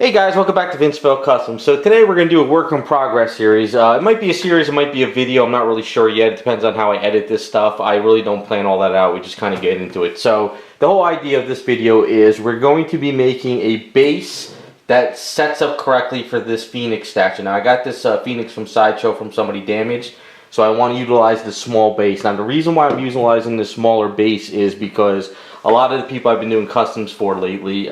Hey guys, welcome back to Vinceville Custom. So today we're going to do a work in progress series. It might be a series, it might be a video, I'm not really sure yet. It depends on how I edit this stuff. I really don't plan all that out, we just kind of get into it. So the whole idea of this video is we're going to be making a base that sets up correctly for this Phoenix statue. Now I got this Phoenix from Sideshow from somebody damaged, so I want to utilize this small base. Now the reason why I'm utilizing this smaller base is because a lot of the people I've been doing customs for lately,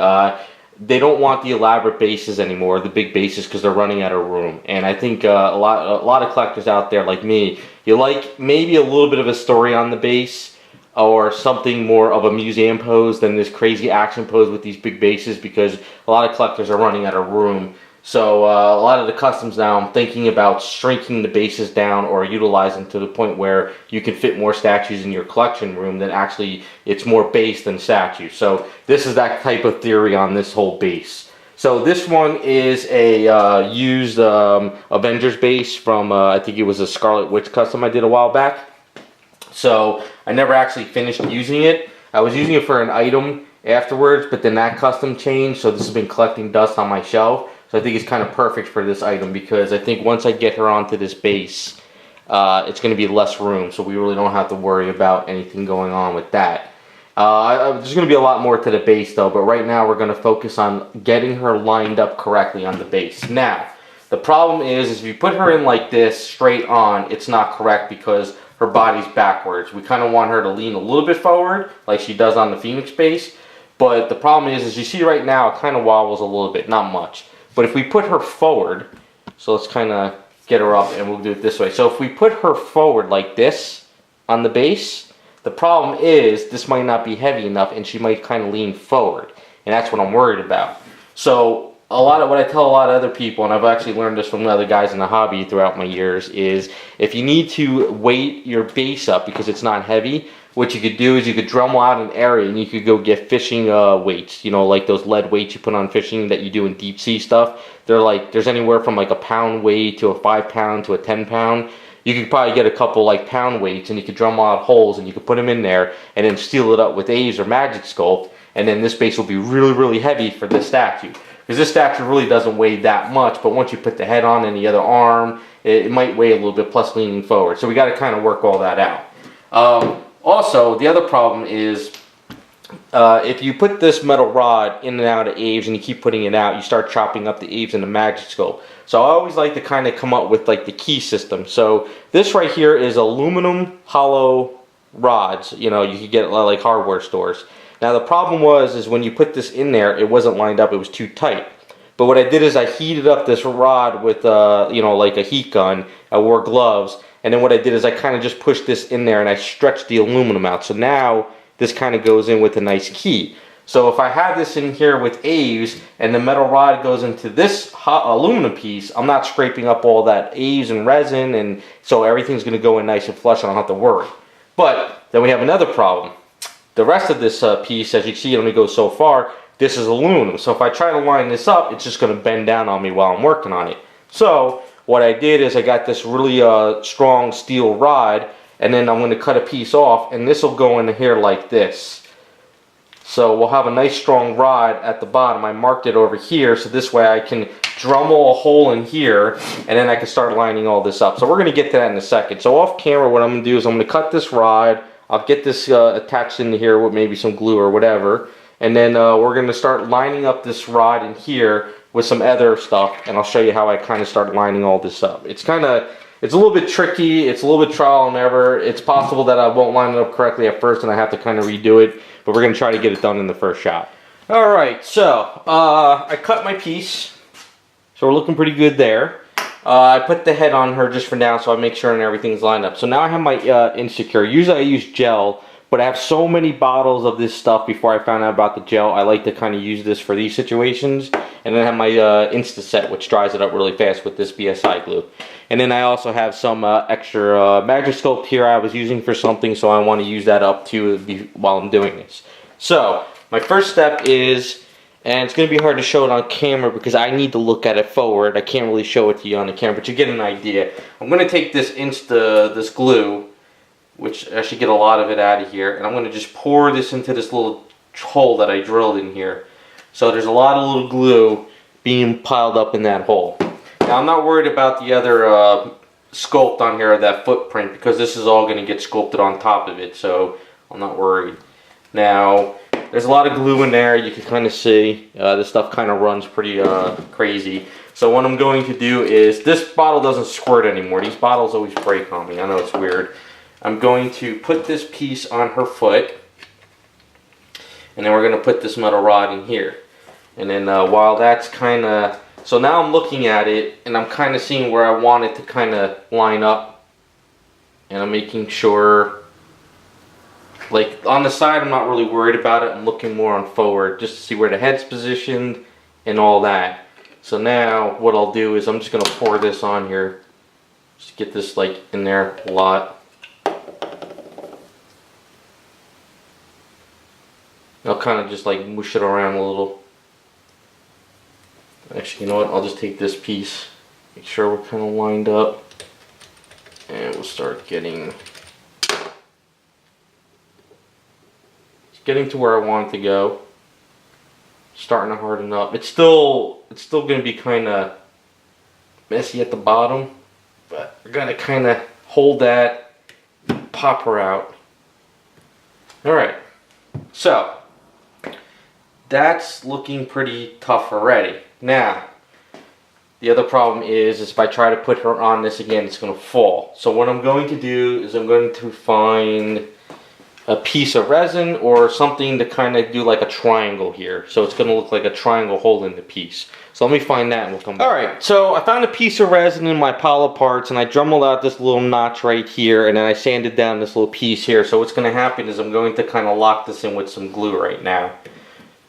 they don't want the elaborate bases anymore, the big bases, because they're running out of room. And I think a lot of collectors out there like me, you like maybe a little bit of a story on the base or something more of a museum pose than this crazy action pose with these big bases, because a lot of collectors are running out of room. So a lot of the customs now, I'm thinking about shrinking the bases down or utilizing to the point where you can fit more statues in your collection room than actually it's more base than statue. So this is that type of theory on this whole base. So this one is a used Avengers base from, I think it was a Scarlet Witch custom I did a while back. So I never actually finished using it. I was using it for an item afterwards, but then that custom changed, so this has been collecting dust on my shelf. So I think it's kind of perfect for this item, because I think once I get her onto this base, it's going to be less room, so we really don't have to worry about anything going on with that. There's going to be a lot more to the base though, but right now we're going to focus on getting her lined up correctly on the base. Now, the problem is if you put her in like this, straight on, it's not correct because her body's backwards. We kind of want her to lean a little bit forward, like she does on the Phoenix base, but the problem is you see right now, it kind of wobbles a little bit, not much. But if we put her forward, so let's kind of get her up and we'll do it this way. So if we put her forward like this on the base, the problem is this might not be heavy enough and she might kind of lean forward. And that's what I'm worried about. So a lot of what I tell a lot of other people, and I've actually learned this from other guys in the hobby throughout my years, is if you need to weight your base up because it's not heavy, what you could do is you could Dremel out an area and you could go get fishing weights, you know, like those lead weights you put on fishing that you do in deep sea stuff. They're like, there's anywhere from like a pound weight to a 5 pound to a 10 pound. You could probably get a couple like pound weights and you could Dremel out holes and you could put them in there and then seal it up with A's or Magic Sculpt, and then this base will be really, really heavy for this statue. Because this statue really doesn't weigh that much, but once you put the head on and the other arm, it might weigh a little bit, plus leaning forward. So we got to kind of work all that out. Also, the other problem is if you put this metal rod in and out of Aves and you keep putting it out, you start chopping up the Aves in the Magic Sculpt. So I always like to kind of come up with like the key system. So this right here is aluminum hollow rods. You know, you could get like hardware stores. Now the problem is when you put this in there, it wasn't lined up, it was too tight. But what I did is I heated up this rod with, you know, like a heat gun. I wore gloves. And then what I did is I kind of just pushed this in there and I stretched the aluminum out. So now this kind of goes in with a nice key. So if I have this in here with Aves and the metal rod goes into this aluminum piece, I'm not scraping up all that Aves and resin, and so everything's going to go in nice and flush and I don't have to worry. But then we have another problem. The rest of this piece, as you can see, it only goes so far. This is aluminum. So if I try to line this up, it's just going to bend down on me while I'm working on it. So what I did is I got this really strong steel rod, and then I'm going to cut a piece off, and this will go in here like this. So we'll have a nice strong rod at the bottom. I marked it over here, so this way I can Dremel a hole in here, and then I can start lining all this up. So we're going to get to that in a second. So off camera, what I'm going to do is I'm going to cut this rod. I'll get this attached into here with maybe some glue or whatever, and then we're going to start lining up this rod in here with some other stuff, and I'll show you how I kind of start lining all this up. It's a little bit tricky, it's a little bit trial and error. It's possible that I won't line it up correctly at first and I have to kind of redo it, but we're going to try to get it done in the first shot. Alright, so I cut my piece, so we're looking pretty good there. I put the head on her just for now so I make sure and everything's lined up. So now I have my Insecure. Usually I use gel, but I have so many bottles of this stuff before I found out about the gel. I like to kind of use this for these situations. And then I have my Insta-Set, which dries it up really fast with this BSI glue. And then I also have some extra Magic Sculpt here I was using for something, so I want to use that up too while I'm doing this. So my first step is, and it's going to be hard to show it on camera because I need to look at it forward. I can't really show it to you on the camera, but you get an idea. I'm going to take this this glue, which I should get a lot of it out of here, and I'm going to just pour this into this little hole that I drilled in here. So there's a lot of little glue being piled up in that hole. Now I'm not worried about the other sculpt on here, that footprint, because this is all going to get sculpted on top of it, so I'm not worried. Now there's a lot of glue in there, you can kind of see this stuff kind of runs pretty crazy. So what I'm going to do is, this bottle doesn't squirt anymore. These bottles always break on me, I know it's weird. I'm going to put this piece on her foot, and then we're going to put this metal rod in here. And then while that's kind of, so now I'm looking at it and I'm kind of seeing where I want it to kind of line up, and I'm making sure, like on the side I'm not really worried about it, I'm looking more on forward just to see where the head's positioned and all that. So now what I'll do is I'm just going to pour this on here, just get this like in there a lot. I'll kind of just like mush it around a little. Actually, you know what? I'll just take this piece, make sure we're kind of lined up, and we'll start getting to where I want it to go. Starting to harden up. It's still going to be kind of messy at the bottom, but we're going to kind of hold that, pop her out. All right, so that's looking pretty tough already. Now, the other problem is if I try to put her on this again, it's going to fall. So what I'm going to do is I'm going to find a piece of resin or something to kind of do like a triangle here. So it's going to look like a triangle holding the piece. So let me find that and we'll come back. Alright, so I found a piece of resin in my pile of parts, and I dremelled out this little notch right here, and then I sanded down this little piece here. So what's going to happen is I'm going to kind of lock this in with some glue right now.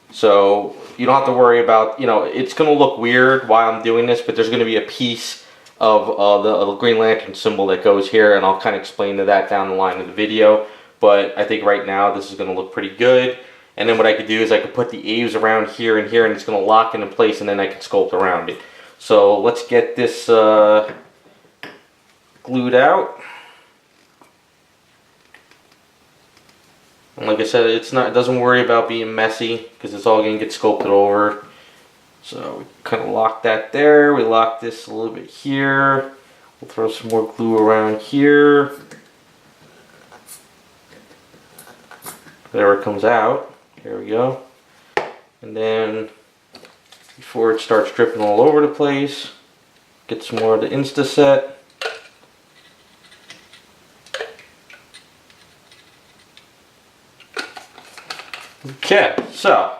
So you don't have to worry about, you know, it's going to look weird while I'm doing this, but there's going to be a piece of the Green Lantern symbol that goes here, and I'll kind of explain to that down the line of the video. But I think right now this is going to look pretty good. And then what I could do is I could put the eaves around here and here, and it's going to lock into place, and then I can sculpt around it. So let's get this glued out. And like I said, it doesn't worry about being messy because it's all going to get sculpted over. So we kind of lock that there. We lock this a little bit here. We'll throw some more glue around here. There it comes out. Here we go. And then before it starts dripping all over the place, get some more of the Insta-Set. Okay, so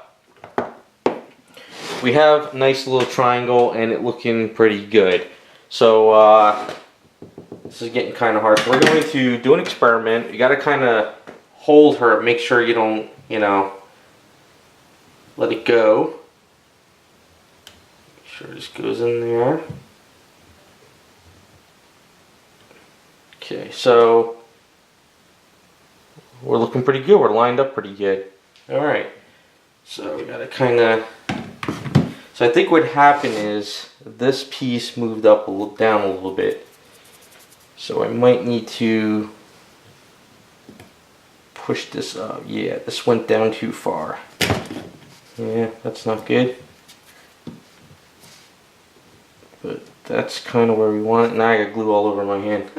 we have a nice little triangle and it looking pretty good. So this is getting kind of hard. So we're going to do an experiment. You got to kind of hold her, make sure you don't, you know, let it go. Make sure this goes in there. Okay, so we're looking pretty good. We're lined up pretty good. Alright, so we gotta kind of, so I think what happened is this piece moved up down a little bit. So I might need to push this up. Yeah, this went down too far. Yeah, that's not good. But that's kind of where we want it. Now I got glue all over my hand.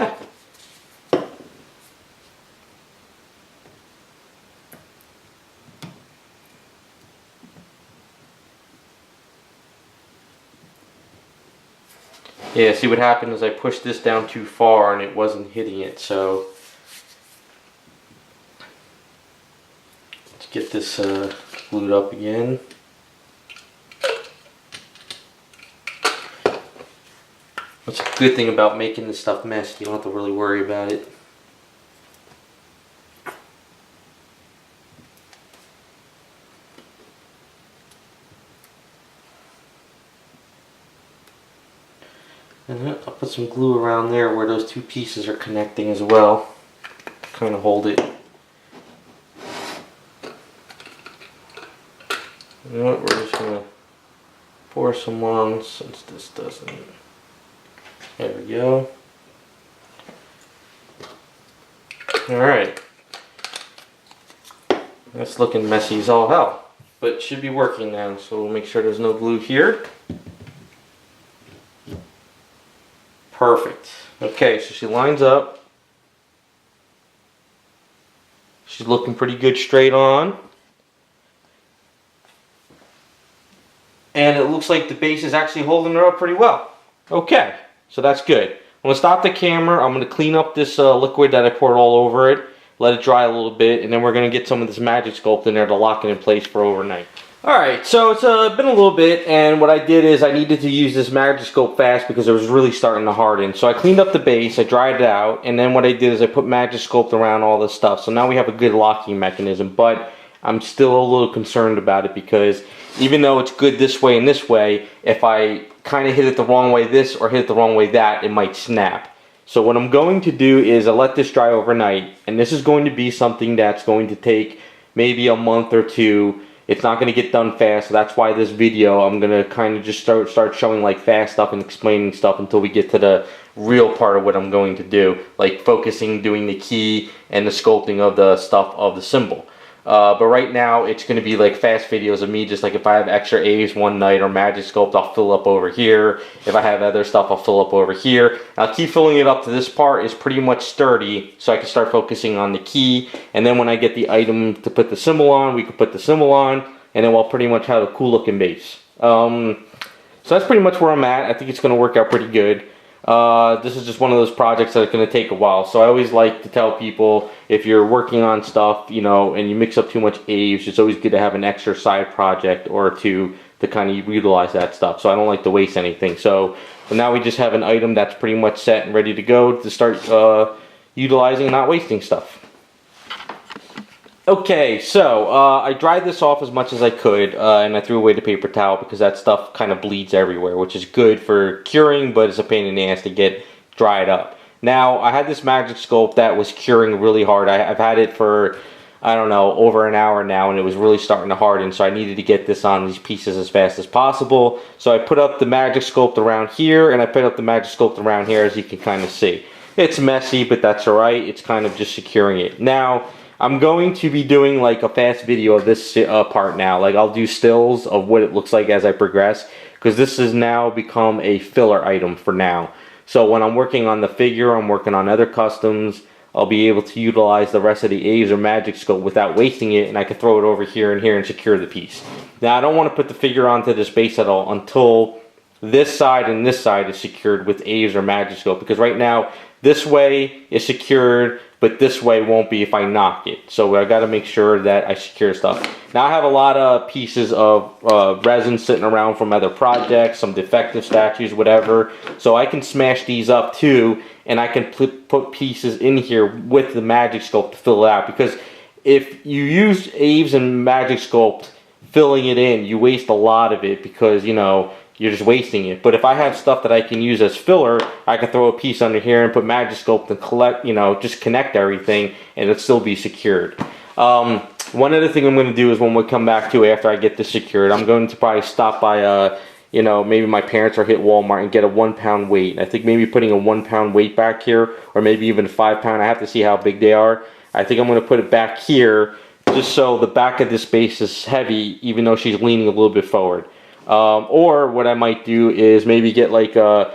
Yeah, see what happened is I pushed this down too far and it wasn't hitting it, so let's get this glued up again. That's a good thing about making this stuff messy, you don't have to really worry about it. And I'll put some glue around there where those two pieces are connecting as well. Kind of hold it. You know what, we're just going to pour some on since this doesn't. There we go. Alright. That's looking messy as all hell. But it should be working now, so we'll make sure there's no glue here. Perfect. Okay, so she lines up. She's looking pretty good straight on. And it looks like the base is actually holding her up pretty well. Okay, so that's good. I'm going to stop the camera. I'm going to clean up this liquid that I poured all over it. Let it dry a little bit. And then we're going to get some of this Magic Sculpt in there to lock it in place for overnight. Alright, so it's been a little bit, and what I did is I needed to use this Magic Sculpt fast because it was really starting to harden. So I cleaned up the base, I dried it out, and then what I did is I put Magic Sculpt around all this stuff. So now we have a good locking mechanism, but I'm still a little concerned about it because even though it's good this way and this way, if I kind of hit it the wrong way this or hit it the wrong way that, it might snap. So what I'm going to do is I let this dry overnight, and this is going to be something that's going to take maybe a month or two. It's not going to get done fast, so that's why this video I'm going to kind of just start showing like fast stuff and explaining stuff until we get to the real part of what I'm going to do, like focusing, doing the key and the sculpting of the stuff of the symbol. But right now it's going to be like fast videos of me, just like if I have extra A's one night or Magic Sculpt, I'll fill up over here. If I have other stuff, I'll fill up over here. I'll keep filling it up to this part is pretty much sturdy, so I can start focusing on the key. And then when I get the item to put the symbol on, we can put the symbol on, and then we'll pretty much have a cool looking base. So that's pretty much where I'm at. I think it's going to work out pretty good. This is just one of those projects that's going to take a while, so I always like to tell people if you're working on stuff, you know, and you mix up too much A's, it's always good to have an extra side project or two to kind of utilize that stuff. So I don't like to waste anything. So now we just have an item that's pretty much set and ready to go to start utilizing and not wasting stuff. Okay, so I dried this off as much as I could, and I threw away the paper towel because that stuff kind of bleeds everywhere, which is good for curing, but it's a pain in the ass to get dried up. Now, I had this Magic Sculpt that was curing really hard. I've had it for, I don't know, over an hour now, and it was really starting to harden, so I needed to get this on these pieces as fast as possible. So I put up the Magic Sculpt around here, and I put up the Magic Sculpt around here, as you can kind of see. It's messy, but that's alright. It's kind of just securing it. Now, I'm going to be doing like a fast video of this part now. Like I'll do stills of what it looks like as I progress, because this has now become a filler item for now. So when I'm working on the figure, I'm working on other customs, I'll be able to utilize the rest of the A's or Magic Sculpt without wasting it, and I can throw it over here and here and secure the piece. Now I don't want to put the figure onto this base at all until this side and this side is secured with A's or Magic Sculpt, because right now this way is secured, but this way won't be if I knock it. So I got to make sure that I secure stuff. Now I have a lot of pieces of resin sitting around from other projects, some defective statues, whatever. So I can smash these up too, and I can put pieces in here with the Magic Sculpt to fill it out. Because if you use A's and Magic Sculpt filling it in, you waste a lot of it because, you know, you're just wasting it. But if I have stuff that I can use as filler, I can throw a piece under here and put Magic Sculpt and collect, you know, just connect everything, and it'll still be secured. One other thing I'm going to do is when we come back to after I get this secured, I'm going to probably stop by, you know, maybe my parents or hit Walmart and get a 1 pound weight. I think maybe putting a 1 pound weight back here, or maybe even 5 pound. I have to see how big they are. I think I'm going to put it back here just so the back of this base is heavy, even though she's leaning a little bit forward. Or what I might do is maybe get like a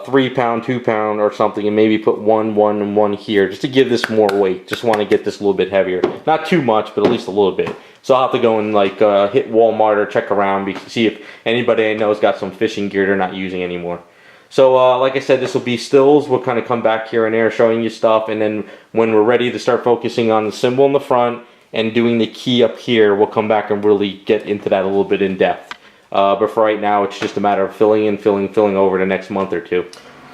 3 pound, 2 pound or something, and maybe put one, and one here, just to give this more weight. Just want to get this a little bit heavier. Not too much, but at least a little bit. So I'll have to go and like hit Walmart or check around, see if anybody I know has got some fishing gear they're not using anymore. So like I said, this will be stills. We'll kind of come back here and there showing you stuff, and then when we're ready to start focusing on the symbol in the front and doing the key up here, we'll come back and really get into that a little bit in depth. But for right now, it's just a matter of filling in, filling over the next month or two.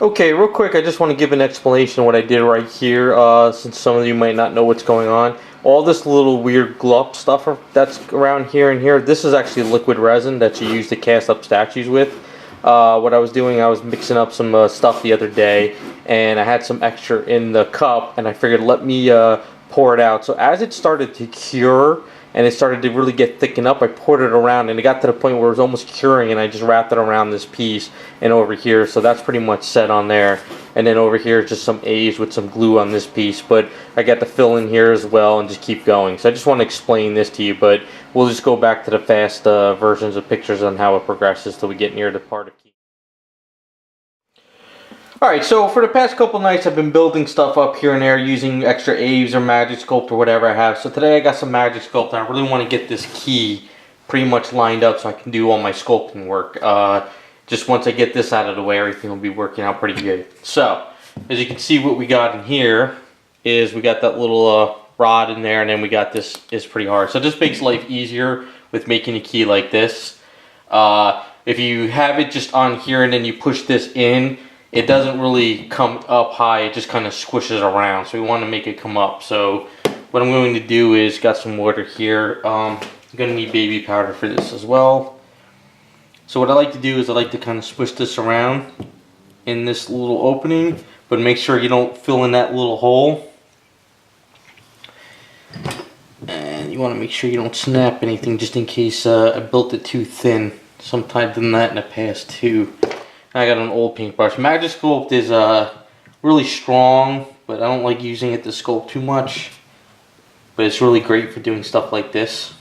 Okay, real quick, I just want to give an explanation of what I did right here, since some of you might not know what's going on. All this little weird glop stuff that's around here and here, this is actually liquid resin that you use to cast up statues with. What I was doing, I was mixing up some stuff the other day, and I had some extra in the cup, and I figured let me pour it out. So as it started to cure, and it started to really get thickened up, I poured it around, and it got to the point where it was almost curing, and I just wrapped it around this piece and over here. So that's pretty much set on there. And then over here is just some A's with some glue on this piece, but I got to fill in here as well and just keep going. So I just want to explain this to you, but we'll just go back to the fast versions of pictures on how it progresses till we get near the part of key. Alright, so for the past couple nights I've been building stuff up here and there using extra Aves or Magic Sculpt or whatever I have. So today I got some Magic Sculpt and I really want to get this key pretty much lined up so I can do all my sculpting work. Just once I get this out of the way, everything will be working out pretty good. So, as you can see, what we got in here is we got that little rod in there, and then we got this is pretty hard. So this makes life easier with making a key like this. If you have it just on here and then you push this in, it doesn't really come up high, it just kind of squishes around. So we want to make it come up. So what I'm going to do is, got some water here. I'm going to need baby powder for this as well. So what I like to do is I like to kind of squish this around in this little opening, but make sure you don't fill in that little hole. And you want to make sure you don't snap anything just in case I built it too thin. Sometimes I've done that in the past too. I got an old paintbrush. Magic Sculpt is really strong, but I don't like using it to sculpt too much. But it's really great for doing stuff like this.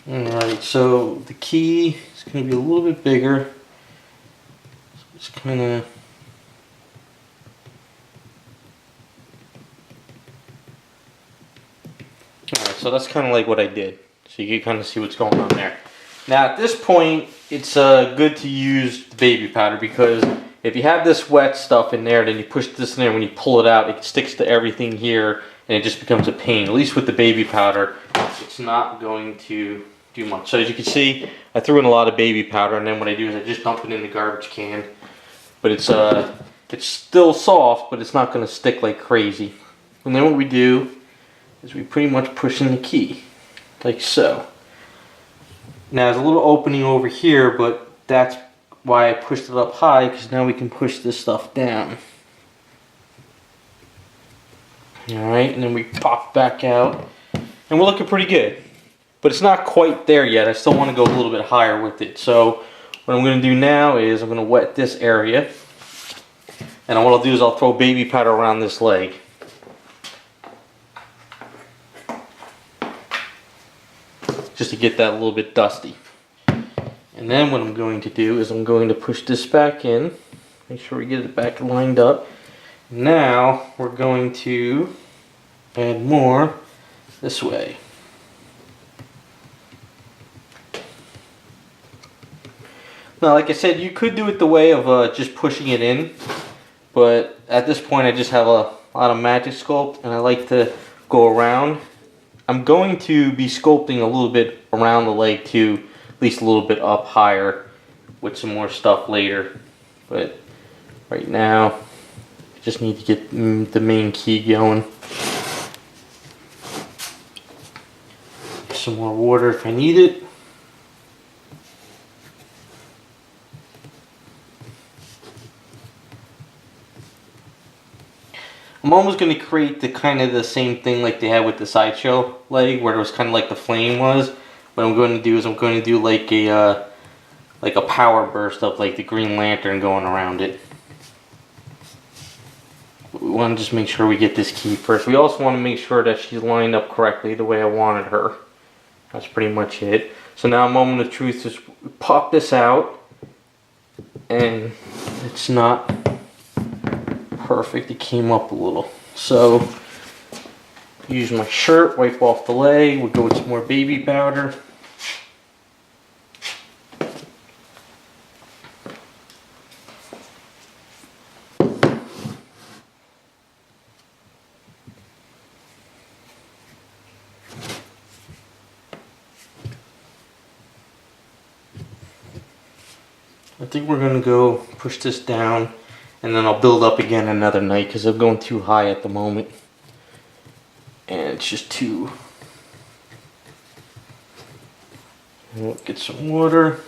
Alright, so the key is going to be a little bit bigger. So just kind of... Alright, so that's kind of like what I did. So you can kind of see what's going on there. Now at this point, it's good to use the baby powder, because if you have this wet stuff in there, then you push this in there, when you pull it out, it sticks to everything here, and it just becomes a pain. At least with the baby powder, it's not going to do much. So as you can see, I threw in a lot of baby powder, and then what I do is I just dump it in the garbage can. But it's still soft, but it's not going to stick like crazy. And then what we do is we pretty much push in the key, like so. Now there's a little opening over here, but that's why I pushed it up high, because now we can push this stuff down. Alright, and then we pop back out, and we're looking pretty good. But it's not quite there yet. I still want to go a little bit higher with it. So what I'm going to do now is I'm going to wet this area. And what I'll do is I'll throw baby powder around this leg. Just to get that a little bit dusty. And then what I'm going to do is I'm going to push this back in. Make sure we get it back lined up. Now we're going to add more this way. Now, like I said, you could do it the way of just pushing it in, but at this point I just have a lot of Magic Sculpt, and I like to go around. I'm going to be sculpting a little bit around the leg too, at least a little bit up higher with some more stuff later. But right now, I just need to get the main key going. Some more water if I need it. I'm almost going to create the kind of the same thing like they had with the sideshow leg, where it was kind of like the flame was. What I'm going to do is I'm going to do like a power burst of like the Green Lantern going around it. But we want to just make sure we get this key first. We also want to make sure that she's lined up correctly the way I wanted her. That's pretty much it. So now, moment of truth, just pop this out, and it's not perfect. It came up a little. So use my shirt, wipe off the leg. We'll go with some more baby powder. I think we're going to go push this down, and then I'll build up again another night because I'm going too high at the moment. And it's just too... We'll get some water.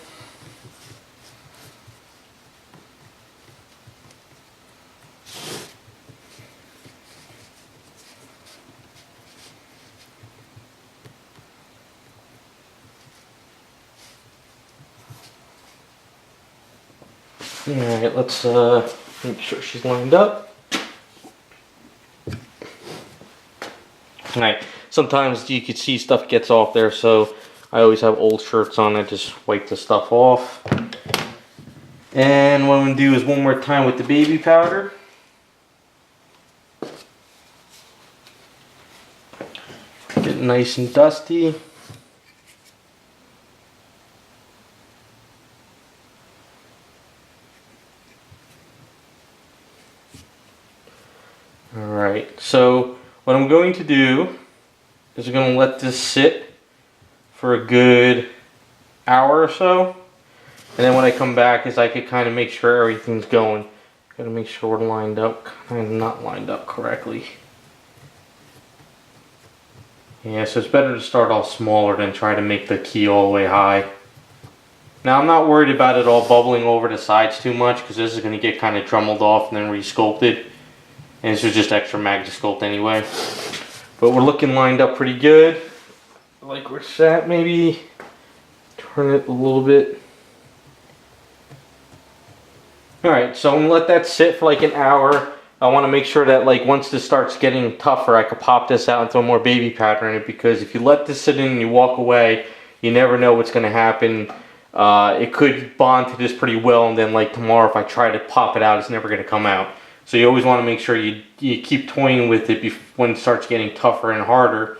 Alright, let's make sure she's lined up. Alright, sometimes you can see stuff gets off there, so I always have old shirts on. I just wipe the stuff off. And what I'm going to do is one more time with the baby powder. Get nice and dusty. Alright, so what I'm going to do is I'm going to let this sit for a good hour or so. And then when I come back is I could kind of make sure everything's going. Gotta make sure we're lined up, kind of not lined up correctly. Yeah, so it's better to start off smaller than try to make the key all the way high. Now I'm not worried about it all bubbling over the sides too much because this is going to get kind of dremelled off and then re-sculpted. And this is just extra mag to sculpt anyway. But we're looking lined up pretty good. Like we're set, maybe turn it a little bit. Alright, so I'm going to let that sit for like an hour. I want to make sure that like once this starts getting tougher, I could pop this out and throw more baby powder in it, because if you let this sit in and you walk away, you never know what's going to happen. It could bond to this pretty well, and then like tomorrow if I try to pop it out, it's never going to come out. So you always want to make sure you keep toying with it when it starts getting tougher and harder,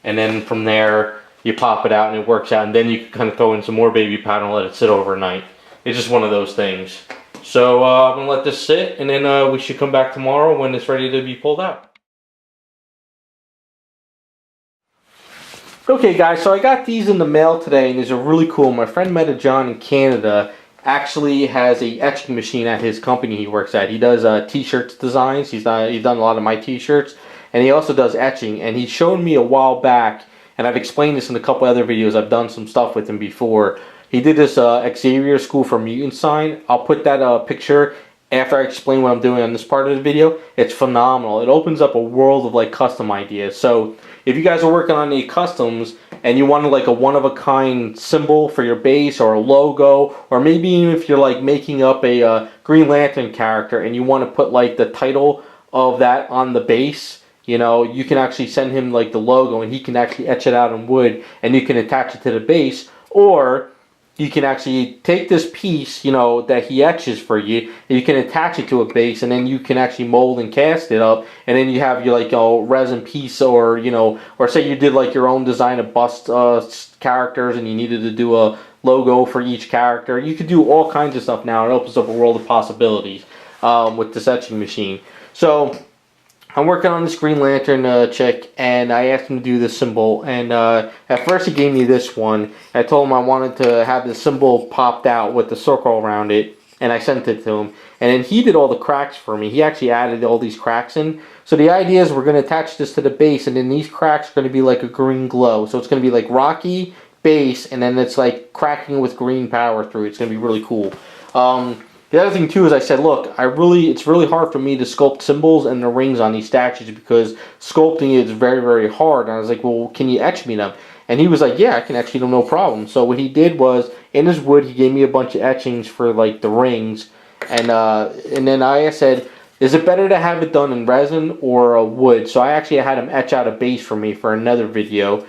and then from there you pop it out and it works out, and then you can kind of throw in some more baby powder and let it sit overnight. It's just one of those things. So I'm going to let this sit, and then we should come back tomorrow when it's ready to be pulled out. Okay guys, so I got these in the mail today, and these are really cool. My friend John in Canada actually has a etching machine at his company he works at. He does t-shirts designs. He's done a lot of my t-shirts, and he also does etching. And he showed me a while back, and I've explained this in a couple other videos. I've done some stuff with him before. He did this Xavier School for Mutant sign. I'll put that picture after I explain what I'm doing on this part of the video. It's phenomenal. It opens up a world of like custom ideas. So if you guys are working on any customs and you want like a one-of-a-kind symbol for your base or a logo, or maybe even if you're like making up a Green Lantern character and you want to put like the title of that on the base, you know, you can actually send him like the logo and he can actually etch it out in wood and you can attach it to the base. Or you can actually take this piece, you know, that he etches for you, and you can attach it to a base, and then you can actually mold and cast it up, and then you have your like a resin piece, or you know, or say you did like your own design of bust characters, and you needed to do a logo for each character. You could do all kinds of stuff now. It opens up a world of possibilities with this etching machine. So I'm working on this Green Lantern chick, and I asked him to do this symbol, and at first he gave me this one. I told him I wanted to have the symbol popped out with the circle around it, and I sent it to him. And then he did all the cracks for me. He actually added all these cracks in. So the idea is we're going to attach this to the base, and then these cracks are going to be like a green glow. So it's going to be like rocky base, and then it's like cracking with green power through it. It's going to be really cool. The other thing too is I said, look, it's really hard for me to sculpt symbols and the rings on these statues because sculpting is very, very hard. And I was like, well, can you etch me them? And he was like, yeah, I can etch them, no problem. So what he did was, in his wood, he gave me a bunch of etchings for like the rings. And then I said, is it better to have it done in resin or wood? So I actually had him etch out a base for me for another video.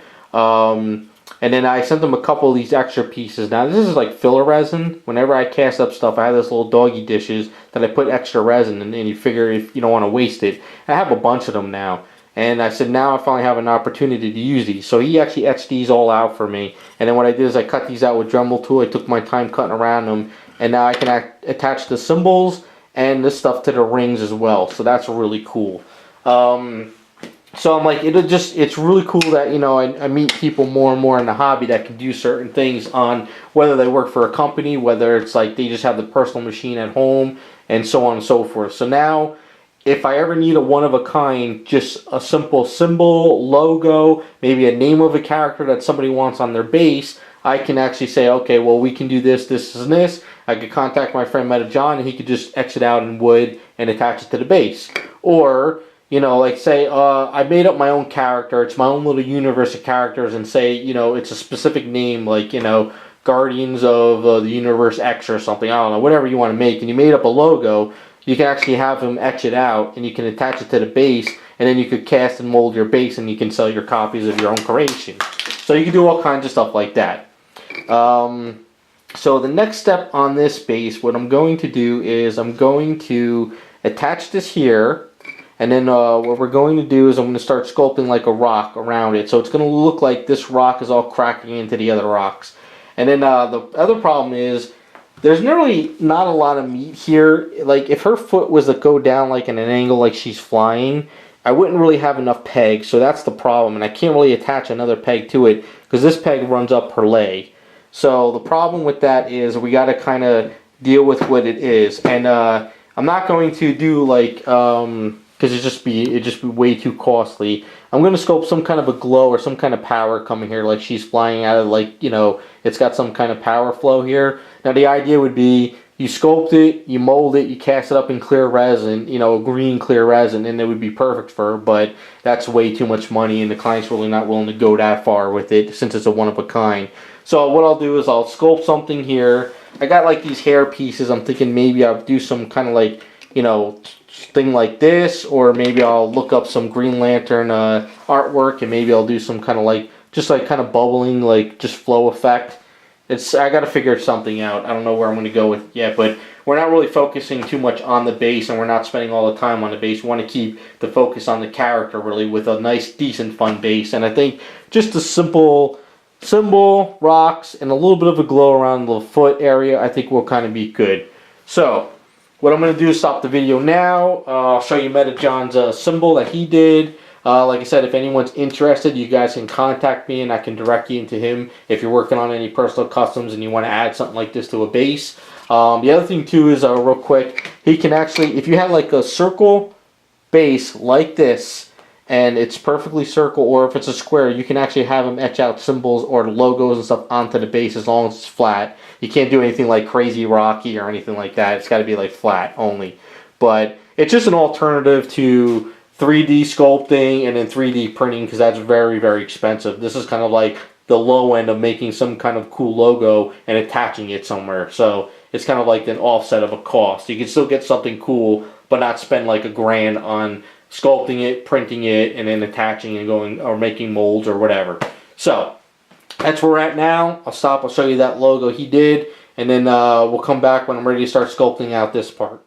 And then I sent them a couple of these extra pieces. Now this is like filler resin. Whenever I cast up stuff, I have this little doggy dishes that I put extra resin in, and you figure if you don't want to waste it. I have a bunch of them now. And I said now I finally have an opportunity to use these. So he actually etched these all out for me. And then what I did is I cut these out with Dremel tool. I took my time cutting around them. And now I can attach the symbols and this stuff to the rings as well. So that's really cool. So I'm like, it's really cool that, you know, I meet people more and more in the hobby that can do certain things on whether they work for a company, whether it's like they just have the personal machine at home, and so on and so forth. So now, if I ever need a one-of-a-kind, just a simple symbol, logo, maybe a name of a character that somebody wants on their base, I can actually say, okay, well, we can do this, this, and this. I could contact my friend John, and he could just etch it out in wood and attach it to the base. Or, you know, like say, I made up my own character. It's my own little universe of characters, and say, you know, it's a specific name, like, you know, Guardians of the Universe X or something, I don't know, whatever you want to make, and you made up a logo, you can actually have him etch it out, and you can attach it to the base, and then you could cast and mold your base, and you can sell your copies of your own creation. So you can do all kinds of stuff like that. So the next step on this base, what I'm going to do is I'm going to attach this here, and then what we're going to do is I'm going to start sculpting like a rock around it. So it's going to look like this rock is all cracking into the other rocks. And then the other problem is there's really not a lot of meat here. Like if her foot was to go down like in an angle like she's flying, I wouldn't really have enough pegs. So that's the problem. And I can't really attach another peg to it because this peg runs up her leg. So the problem with that is we got to kind of deal with what it is. And I'm not going to do like, because it'd just be way too costly. I'm going to sculpt some kind of a glow or some kind of power coming here, like she's flying out of, like, you know, it's got some kind of power flow here. Now the idea would be you sculpt it, you mold it, you cast it up in clear resin, you know, green clear resin, and it would be perfect for her, but that's way too much money and the client's really not willing to go that far with it since it's a one of a kind. So what I'll do is I'll sculpt something here. I got like these hair pieces. I'm thinking maybe I'll do some kind of like, you know, thing like this, or maybe I'll look up some Green Lantern artwork, and maybe I'll do some kind of like, just like kind of bubbling, like just flow effect. I got to figure something out. I don't know where I'm going to go with it yet, but we're not really focusing too much on the base, and we're not spending all the time on the base. We want to keep the focus on the character really with a nice, decent, fun base. And I think just a simple symbol, rocks, and a little bit of a glow around the foot area, I think will kind of be good. So what I'm going to do is stop the video now. I'll show you Meta John's symbol that he did. Like I said, if anyone's interested, you guys can contact me and I can direct you into him if you're working on any personal customs and you want to add something like this to a base. The other thing too is, real quick, he can actually, if you have like a circle base like this, and it's perfectly circle, or if it's a square, you can actually have him etch out symbols or logos and stuff onto the base as long as it's flat. You can't do anything like crazy rocky or anything like that. It's got to be like flat only. But it's just an alternative to 3D sculpting and then 3D printing, because that's very, very expensive. This is kind of like the low end of making some kind of cool logo and attaching it somewhere. So it's kind of like an offset of a cost. You can still get something cool, but not spend like $1,000 on sculpting it, printing it, and then attaching and going or making molds or whatever. So that's where we're at now. I'll stop. I'll show you that logo he did, and then we'll come back when I'm ready to start sculpting out this part.